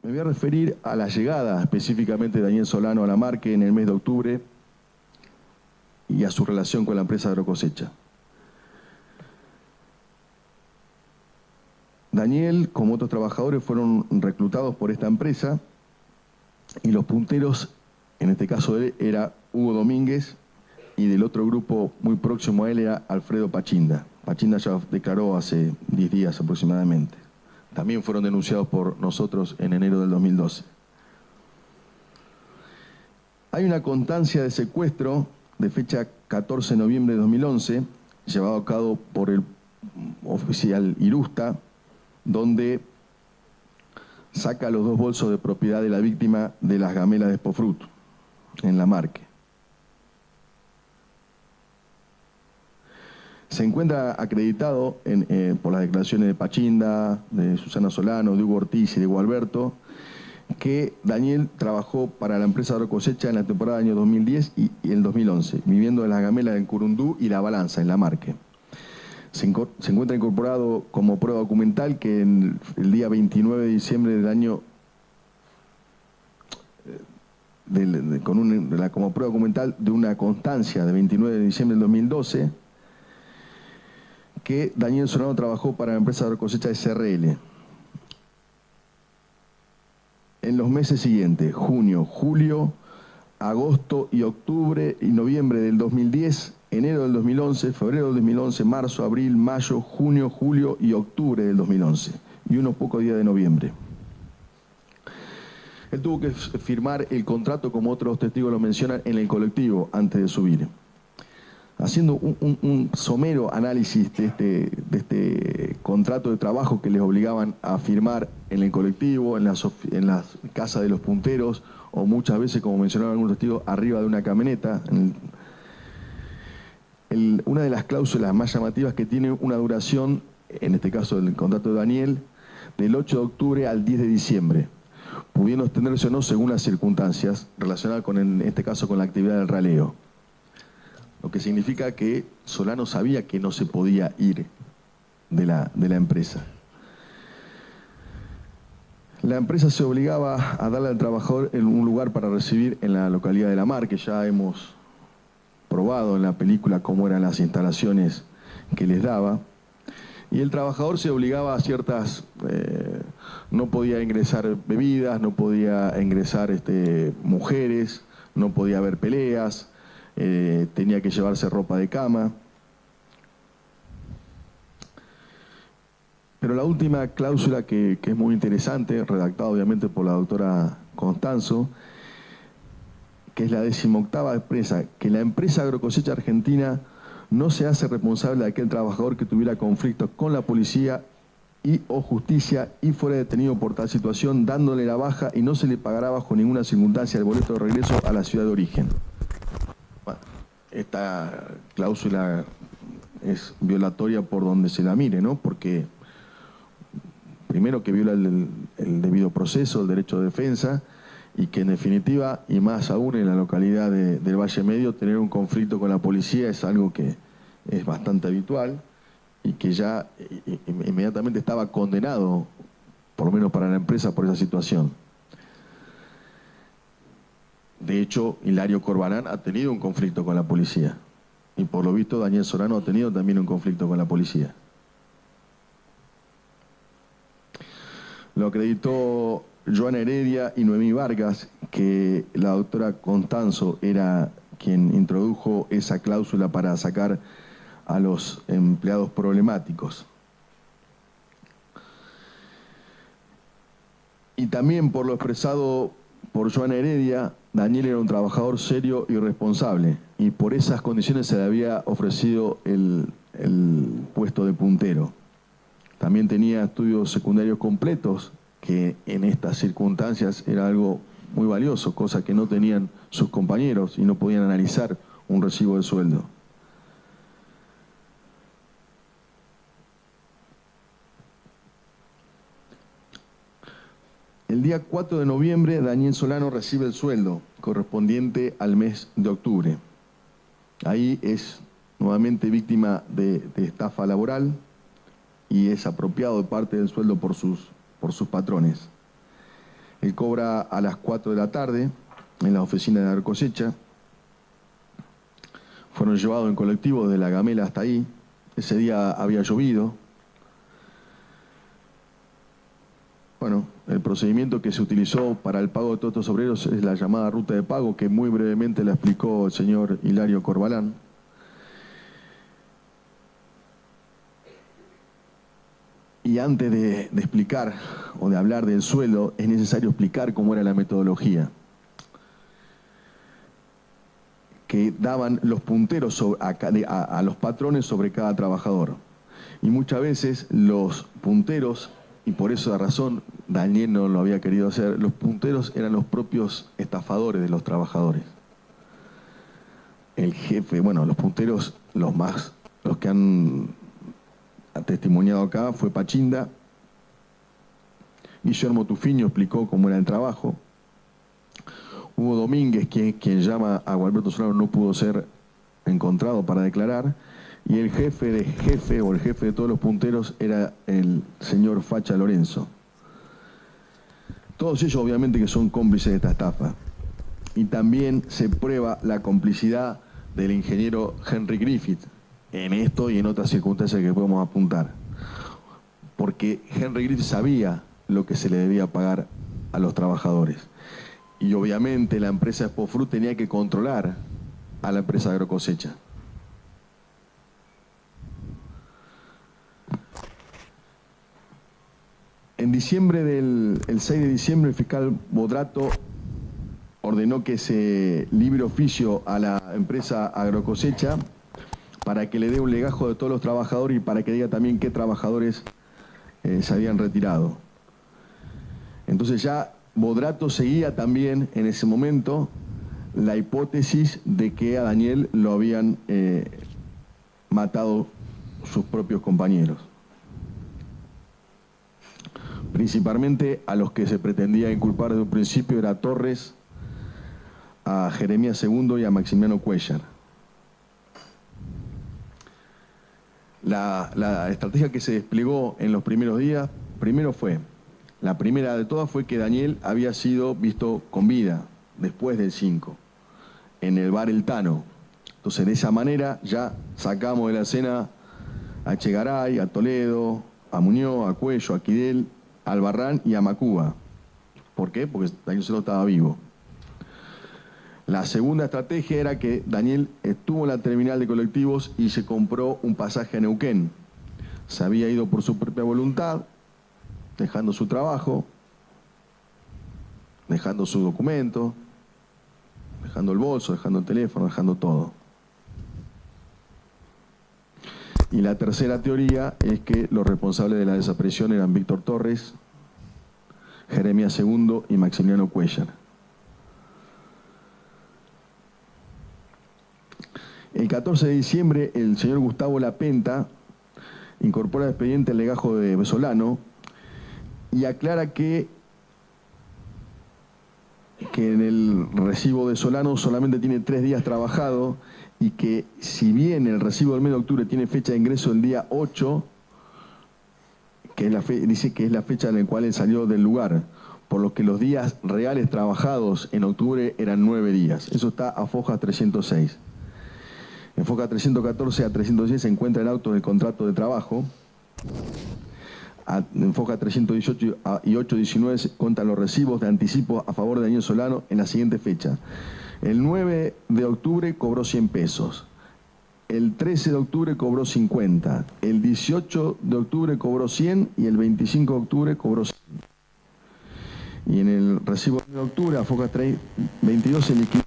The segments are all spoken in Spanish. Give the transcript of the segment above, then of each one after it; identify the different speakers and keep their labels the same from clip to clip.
Speaker 1: Me voy a referir a la llegada específicamente de Daniel Solano a la Marque en el mes de octubre y a su relación con la empresa Agrocosecha. Daniel, como otros trabajadores, fueron reclutados por esta empresa y los punteros, en este caso de él, era Hugo Domínguez y del otro grupo muy próximo a él era Alfredo Pachinda. Pachinda ya declaró hace 10 días aproximadamente. También fueron denunciados por nosotros en enero del 2012. Hay una constancia de secuestro de fecha 14 de noviembre de 2011, llevado a cabo por el oficial Irusta, donde saca los 2 bolsos de propiedad de la víctima de las gamelas de Spofrut, en la Marque. Se encuentra acreditado por las declaraciones de Pachinda, de Susana Solano, de Hugo Ortiz y de Hugo Alberto, que Daniel trabajó para la empresa Agrocosecha en la temporada del año 2010 y el 2011, viviendo en las gamelas en Curundú y La Balanza, en la Marque. Se encuentra incorporado como prueba documental que el día 29 de diciembre del año, como prueba documental de una constancia de 29 de diciembre del 2012, que Daniel Solano trabajó para la empresa Agrocosecha SRL. En los meses siguientes, junio, julio, agosto y octubre y noviembre del 2010, enero del 2011, febrero del 2011, marzo, abril, mayo, junio, julio y octubre del 2011, y unos pocos días de noviembre. Él tuvo que firmar el contrato, como otros testigos lo mencionan, en el colectivo antes de subir. Haciendo un somero análisis de este contrato de trabajo que les obligaban a firmar en el colectivo, en las casas de los punteros, o muchas veces, como mencionaron algunos testigos, arriba de una camioneta. Una de las cláusulas más llamativas que tiene una duración, en este caso el contrato de Daniel, del 8 de octubre al 10 de diciembre, pudiendo extenderse o no según las circunstancias relacionadas en este caso con la actividad del raleo. Lo que significa que Solano sabía que no se podía ir de la empresa. La empresa se obligaba a darle al trabajador un lugar para recibir en la localidad de La Marque. Ya hemos probado en la película cómo eran las instalaciones que les daba. Y el trabajador se obligaba a ciertas... no podía ingresar bebidas, no podía ingresar mujeres, no podía haber peleas, tenía que llevarse ropa de cama. Pero la última cláusula que es muy interesante, redactada obviamente por la doctora Constanzo, que es la 18ª, expresa que la empresa Agrocosecha Argentina no se hace responsable de aquel trabajador que tuviera conflictos con la policía y o justicia y fuera detenido por tal situación, dándole la baja y no se le pagará bajo ninguna circunstancia el boleto de regreso a la ciudad de origen. Bueno, esta cláusula es violatoria por donde se la mire, ¿no? Porque primero que viola el debido proceso, el derecho de defensa, y que en definitiva, y más aún en la localidad del Valle Medio, tener un conflicto con la policía es algo que es bastante habitual y que ya inmediatamente estaba condenado, por lo menos para la empresa, por esa situación. De hecho, Hilario Corbalán ha tenido un conflicto con la policía y por lo visto Daniel Solano ha tenido también un conflicto con la policía. Lo acreditó Joana Heredia y Noemí Vargas, que la doctora Constanzo era quien introdujo esa cláusula para sacar a los empleados problemáticos. Y también por lo expresado por Joana Heredia, Daniel era un trabajador serio y responsable, y por esas condiciones se le había ofrecido el puesto de puntero. También tenía estudios secundarios completos, que en estas circunstancias era algo muy valioso, cosa que no tenían sus compañeros y no podían analizar un recibo de sueldo. El día 4 de noviembre, Daniel Solano recibe el sueldo correspondiente al mes de octubre. Ahí es nuevamente víctima de estafa laboral y es apropiado de parte del sueldo por sus patrones. Él cobra a las 4 de la tarde en la oficina de Agrocosecha. Fueron llevados en colectivo desde La Gamela hasta ahí. Ese día había llovido. Bueno, el procedimiento que se utilizó para el pago de todos estos obreros es la llamada ruta de pago, que muy brevemente la explicó el señor Hilario Corbalán. Y antes de explicar o de hablar del sueldo, es necesario explicar cómo era la metodología que daban los punteros a los patrones sobre cada trabajador. Y muchas veces los punteros, y por esa razón Daniel no lo había querido hacer, los punteros eran los propios estafadores de los trabajadores. El jefe, bueno, los punteros, los que han testimoniado acá, fue Pachinda. Guillermo Tufiño explicó cómo era el trabajo. Hugo Domínguez, quien llama a Gualberto Solano, no pudo ser encontrado para declarar. Y el jefe de todos los punteros era el señor Facha Lorenzo. Todos ellos obviamente que son cómplices de esta estafa. Y también se prueba la complicidad del ingeniero Henry Griffith en esto y en otras circunstancias que podemos apuntar. Porque Henry Griffith sabía lo que se le debía pagar a los trabajadores. Y obviamente la empresa Expofrut tenía que controlar a la empresa Agrocosecha. En diciembre el 6 de diciembre, el fiscal Bodrato ordenó que se libre oficio a la empresa Agrocosecha para que le dé un legajo de todos los trabajadores y para que diga también qué trabajadores se habían retirado. Entonces ya Bodrato seguía también en ese momento la hipótesis de que a Daniel lo habían matado sus propios compañeros. Principalmente a los que se pretendía inculpar desde un principio era a Torres, a Jeremías II y a Maximiano Cuellar. La estrategia que se desplegó en los primeros días, la primera de todas fue que Daniel había sido visto con vida después del 5, en el bar El Tano. Entonces de esa manera ya sacamos de la escena a Echegaray, a Toledo, a Muñoz, a Cuello, a Quidel, a Albarrán y a Macúa. ¿Por qué? Porque Daniel solo estaba vivo. La segunda estrategia era que Daniel estuvo en la terminal de colectivos y se compró un pasaje a Neuquén. Se había ido por su propia voluntad, dejando su trabajo, dejando su documento, dejando el bolso, dejando el teléfono, dejando todo. Y la tercera teoría es que los responsables de la desaparición eran Víctor Torres, Jeremías II y Maximiliano Cuellar. El 14 de diciembre, el señor Gustavo Lapenta incorpora al expediente el legajo de Solano y aclara que en el recibo de Solano solamente tiene 3 días trabajado y que si bien el recibo del mes de octubre tiene fecha de ingreso el día 8, que es dice que es la fecha en la cual él salió del lugar, por lo que los días reales trabajados en octubre eran 9 días. Eso está a foja 306. En foja 314 a 310 se encuentra el auto del contrato de trabajo. En foja 318 y 819 se cuentan los recibos de anticipo a favor de Daniel Solano en la siguiente fecha. El 9 de octubre cobró 100 pesos. El 13 de octubre cobró 50. El 18 de octubre cobró 100 y el 25 de octubre cobró 100. Y en el recibo de octubre, a foja 322, se liquidó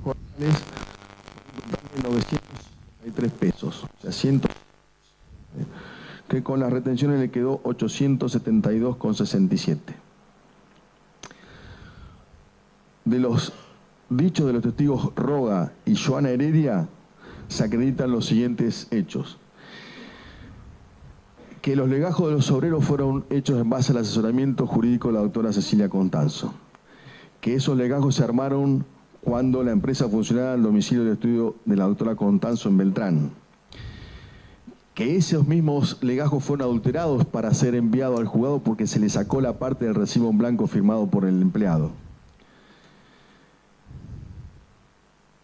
Speaker 1: jornales de 903 pesos. O sea, 100, que con las retenciones le quedó 872,67. De los dichos de los testigos Roga y Joana Heredia, se acreditan los siguientes hechos. Que los legajos de los obreros fueron hechos en base al asesoramiento jurídico de la doctora Cecilia Constanzo. Que esos legajos se armaron cuando la empresa funcionaba en el domicilio de estudio de la doctora Constanzo en Beltrán. que esos mismos legajos fueron adulterados para ser enviados al juzgado porque se le sacó la parte del recibo en blanco firmado por el empleado.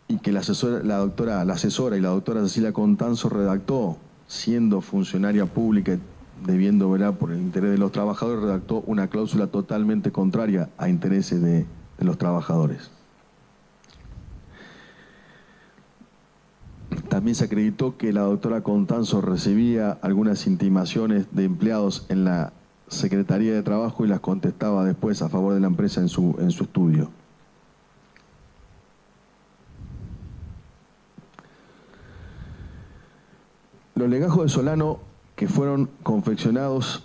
Speaker 1: Y que la asesora y la doctora Cecilia Constanzo redactó, siendo funcionaria pública, debiendo velar por el interés de los trabajadores, redactó una cláusula totalmente contraria a intereses de los trabajadores. También se acreditó que la doctora Constanzo recibía algunas intimaciones de empleados en la Secretaría de Trabajo y las contestaba después a favor de la empresa en su estudio. Los legajos de Solano, que fueron confeccionados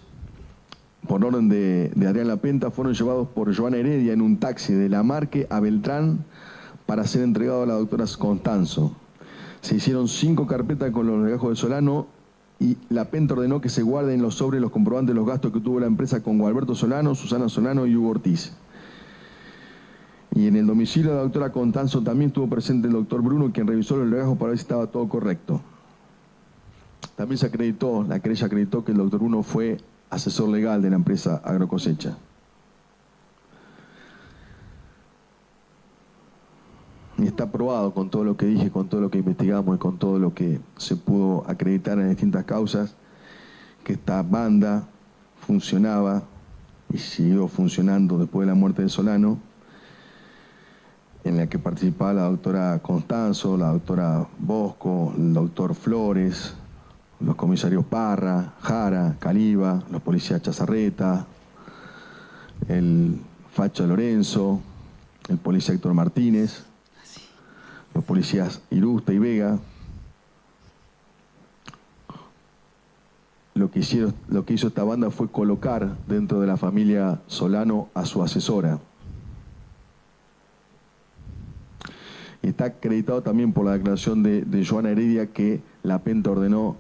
Speaker 1: por orden de Adrián Lapenta, fueron llevados por Joana Heredia en un taxi de Lamarque a Beltrán para ser entregado a la doctora Constanzo. Se hicieron 5 carpetas con los legajos de Solano y Lapenta ordenó que se guarden los sobres los comprobantes de los gastos que tuvo la empresa con Gualberto Solano, Susana Solano y Hugo Ortiz. Y en el domicilio de la doctora Constanzo también estuvo presente el doctor Bruno, quien revisó los legajos para ver si estaba todo correcto. También se acreditó, la querella acreditó que el doctor Bruno fue asesor legal de la empresa Agrocosecha. Y está probado con todo lo que dije, con todo lo que investigamos y con todo lo que se pudo acreditar en distintas causas, que esta banda funcionaba y siguió funcionando después de la muerte de Solano, en la que participaba la doctora Constanzo, la doctora Bosco, el doctor Flores, los comisarios Parra, Jara, Caliba, los policías Chazarreta, el Facho Lorenzo, el policía Héctor Martínez, los policías Irusta y Vega. Lo que hizo esta banda fue colocar dentro de la familia Solano a su asesora. Y está acreditado también por la declaración de Joana Heredia que Lapenta ordenó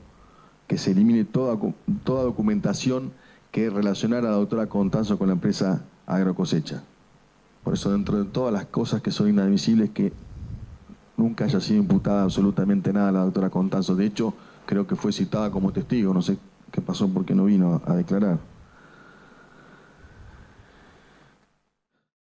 Speaker 1: que se elimine toda documentación que relacionara a la doctora Constanzo con la empresa Agrocosecha. Por eso, dentro de todas las cosas que son inadmisibles, que nunca haya sido imputada absolutamente nada a la doctora Constanzo. De hecho, creo que fue citada como testigo, no sé qué pasó porque no vino a declarar.